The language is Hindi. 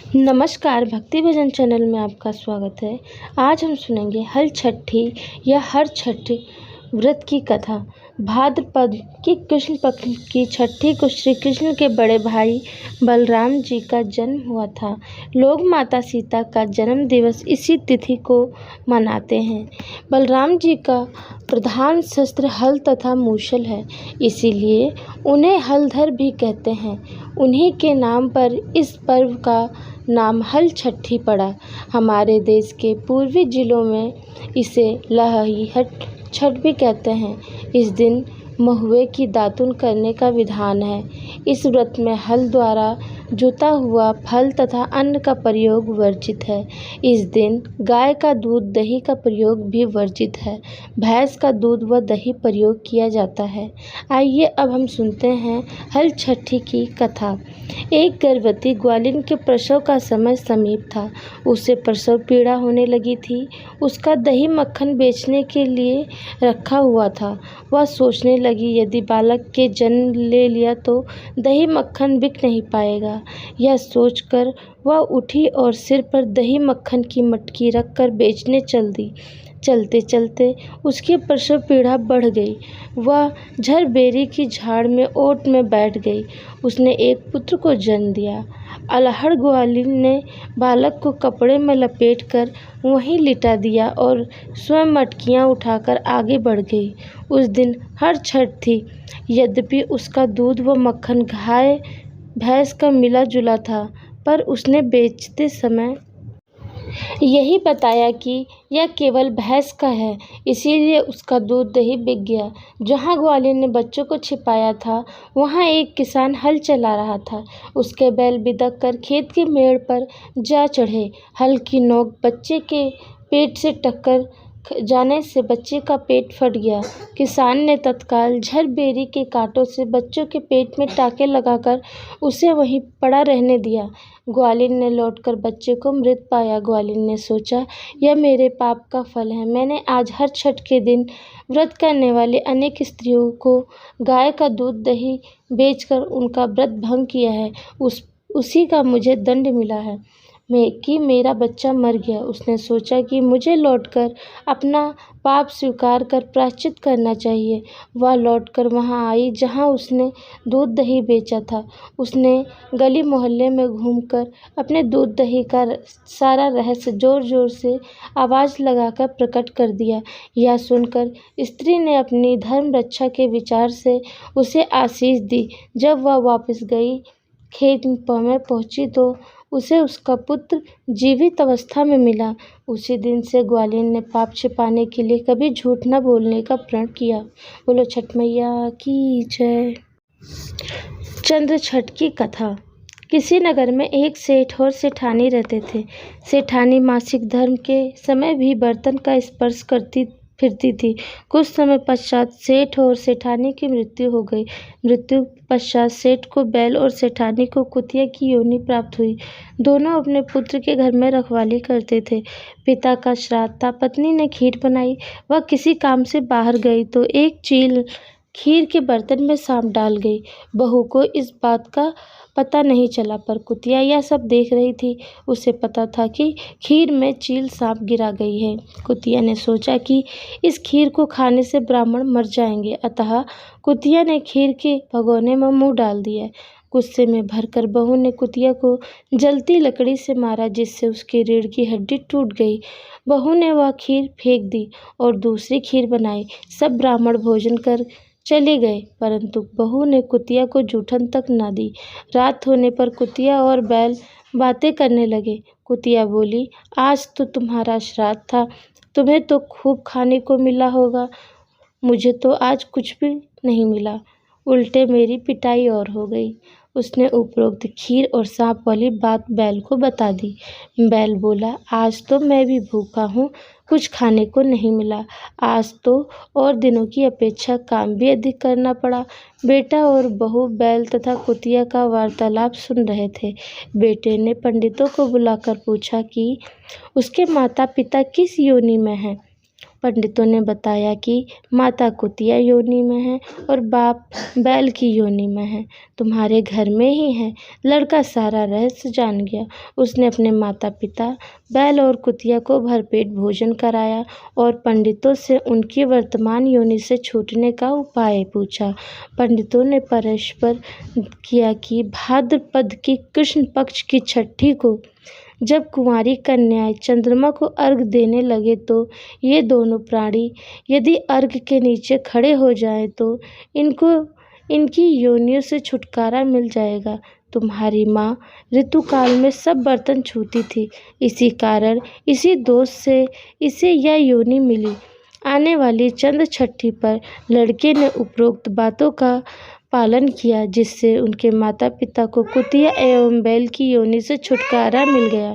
नमस्कार, भक्ति भजन चैनल में आपका स्वागत है। आज हम सुनेंगे हल छठी या हर छठ व्रत की कथा। भाद्रपद की कृष्ण पक्ष की छठी को श्री कृष्ण के बड़े भाई बलराम जी का जन्म हुआ था। लोग माता सीता का जन्म दिवस इसी तिथि को मनाते हैं। बलराम जी का प्रधान शस्त्र हल तथा मूसल है, इसीलिए उन्हें हलधर भी कहते हैं। उन्हीं के नाम पर इस पर्व का नाम हल छठी पड़ा। हमारे देश के पूर्वी जिलों में इसे लहही छठ भी कहते हैं। इस दिन महुए की दातुन करने का विधान है। इस व्रत में हल द्वारा जोता हुआ फल तथा अन्न का प्रयोग वर्जित है। इस दिन गाय का दूध दही का प्रयोग भी वर्जित है। भैंस का दूध व दही प्रयोग किया जाता है। आइए अब हम सुनते हैं हल छठी की कथा। एक गर्भवती ग्वालिन के प्रसव का समय समीप था। उसे प्रसव पीड़ा होने लगी थी। उसका दही मक्खन बेचने के लिए रखा हुआ था। वह सोचने लगी, यदि बालक के जन्म ले लिया तो दही मक्खन बिक नहीं पाएगा। यह सोचकर वह उठी और सिर पर दही मक्खन की मटकी रखकर बेचने चल दी। चलते चलते उसकी प्रसव पीड़ा बढ़ गई। वह झरबेरी की झाड़ में ओट में बैठ गई। उसने एक पुत्र को जन्म दिया। अल्हड़ ग्वालिन ने बालक को कपड़े में लपेटकर वहीं लिटा दिया और स्वयं मटकियाँ उठाकर आगे बढ़ गई। उस दिन हर छठ थी। यद्यपि उसका दूध व मक्खन गाय भैंस का मिला जुला था, पर उसने बेचते समय यही बताया कि यह केवल भैंस का है, इसीलिए उसका दूध दही बिक गया। जहाँ ग्वालिन ने बच्चों को छिपाया था, वहाँ एक किसान हल चला रहा था। उसके बैल बिदक कर खेत के मेड़ पर जा चढ़े। हल की नोक बच्चे के पेट से टक्कर जाने से बच्चे का पेट फट गया। किसान ने तत्काल झरबेरी के कांटों से बच्चों के पेट में टाँके लगाकर उसे वहीं पड़ा रहने दिया। ग्वालिन ने लौटकर बच्चे को मृत पाया। ग्वालिन ने सोचा, यह मेरे पाप का फल है। मैंने आज हर छठ के दिन व्रत करने वाले अनेक स्त्रियों को गाय का दूध दही बेचकर उनका व्रत भंग किया है। उसी का मुझे दंड मिला है कि मेरा बच्चा मर गया। उसने सोचा कि मुझे लौटकर अपना पाप स्वीकार कर प्रायश्चित करना चाहिए। वह लौटकर वहां आई जहां उसने दूध दही बेचा था। उसने गली मोहल्ले में घूमकर अपने दूध दही का सारा रहस्य जोर जोर से आवाज़ लगाकर प्रकट कर दिया। यह सुनकर स्त्री ने अपनी धर्म रक्षा के विचार से उसे आशीष दी। जब वह वापस गई, खेत में पहुंची तो उसे उसका पुत्र जीवित अवस्था में मिला। उसी दिन से ग्वालिन ने पाप छिपाने के लिए कभी झूठ न बोलने का प्रण किया। बोलो छठ मैया की जय। चंद्र छठ की कथा। किसी नगर में एक सेठ और सेठानी रहते थे। सेठानी मासिक धर्म के समय भी बर्तन का स्पर्श करती फिरती थी। कुछ समय पश्चात सेठ और सेठानी की मृत्यु हो गई। मृत्यु पश्चात सेठ को बैल और सेठानी को कुतिया की योनि प्राप्त हुई। दोनों अपने पुत्र के घर में रखवाली करते थे। पिता का श्राद्ध था। पत्नी ने खीर बनाई। वह किसी काम से बाहर गई तो एक चील खीर के बर्तन में सांप डाल गई। बहू को इस बात का पता नहीं चला, पर कुतिया यह सब देख रही थी। उसे पता था कि खीर में चील सांप गिरा गई है। कुतिया ने सोचा कि इस खीर को खाने से ब्राह्मण मर जाएंगे, अतः कुतिया ने खीर के भगोने में मुंह डाल दिया। गुस्से में भरकर बहू ने कुतिया को जलती लकड़ी से मारा, जिससे उसकी रीढ़ की हड्डी टूट गई। बहू ने वह खीर फेंक दी और दूसरी खीर बनाई। सब ब्राह्मण भोजन कर चले गए, परंतु बहू ने कुतिया को जूठन तक न दी। रात होने पर कुतिया और बैल बातें करने लगे। कुतिया बोली, आज तो तुम्हारा श्राद्ध था, तुम्हें तो खूब खाने को मिला होगा। मुझे तो आज कुछ भी नहीं मिला, उल्टे मेरी पिटाई और हो गई। उसने उपरोक्त खीर और सांप वाली बात बैल को बता दी। बैल बोला, आज तो मैं भी भूखा हूँ, कुछ खाने को नहीं मिला। आज तो और दिनों की अपेक्षा काम भी अधिक करना पड़ा। बेटा और बहू बैल तथा कुतिया का वार्तालाप सुन रहे थे। बेटे ने पंडितों को बुलाकर पूछा कि उसके माता पिता किस योनि में हैं। पंडितों ने बताया कि माता कुतिया योनि में है और बाप बैल की योनि में है, तुम्हारे घर में ही है। लड़का सारा रहस्य जान गया। उसने अपने माता पिता बैल और कुतिया को भरपेट भोजन कराया और पंडितों से उनकी वर्तमान योनि से छूटने का उपाय पूछा। पंडितों ने परस्पर किया कि भाद्रपद की कृष्ण पक्ष की छठी को जब कुंवारी कन्याएं चंद्रमा को अर्घ देने लगे तो ये दोनों प्राणी यदि अर्घ के नीचे खड़े हो जाएं तो इनको इनकी योनियों से छुटकारा मिल जाएगा। तुम्हारी माँ ऋतुकाल में सब बर्तन छूती थी, इसी कारण इसी दोष से इसे यह योनि मिली। आने वाली चंद्र छठी पर लड़के ने उपरोक्त बातों का पालन किया, जिससे उनके माता पिता को कुतिया एवं बैल की योनि से छुटकारा मिल गया।